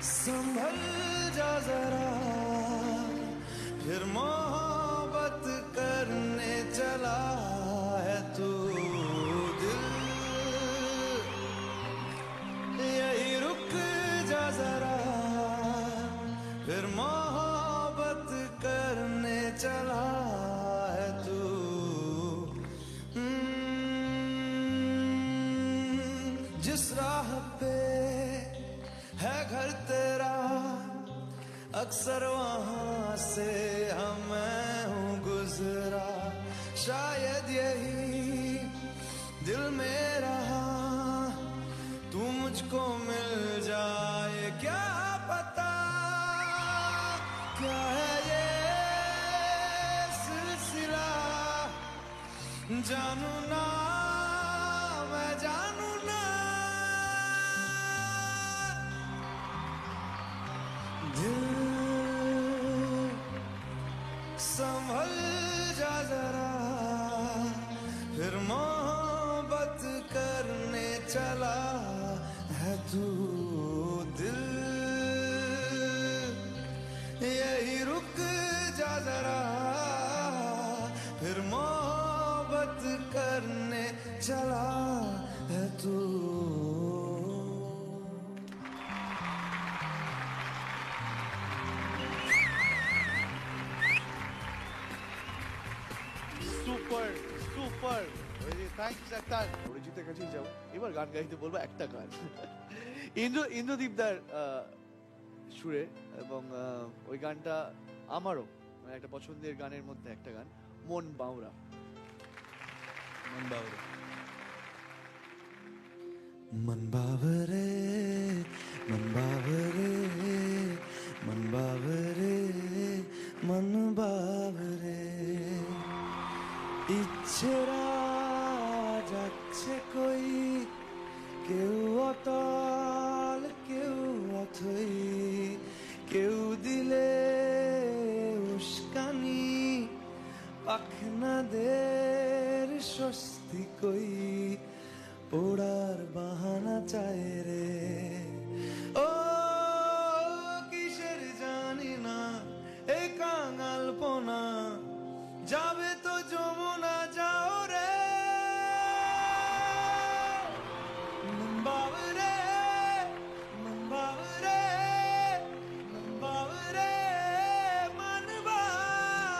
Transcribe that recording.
संभल जा जरा, फिर मोहब्बत करने चला है तू। दिल यही रुक जा जरा, फिर मोहब्बत करने चला है तू। जिस राह पे है घर तेरा, अक्सर वहां से मैं हूँ गुजरा। शायद यही दिल में रहा, तू मुझको मिल जाए, क्या पता क्या है ये सिलसिला। जानू ना मैं जानू ना, दिल संभल जा जरा, फिर मोहब्बत करने चला है तू। दिल यही रुक जा जरा, फिर मोहब्बत करने चला है तू। Super super, thanks Akhtar. অরিজিতের কাছেই যাবো, এবার গান গাইতে বলবো একটা গান ইন্দ্রদীপদার সুরে, এবং ওই গানটা আমারও মানে একটা পছন্দের গানের মধ্যে একটা গান, মন বাউরা। मन बावरे, मन बावरे, मन बावरे, मन बावरे, मन बावरे। ইচ্ছেরা যাচ্ছে কই, কেউ অতল কেউ অথই, কেউ দিলে উস্কানি, পাখনাদের স্বস্তি কই, ওড়ার বাহানা চায় রে।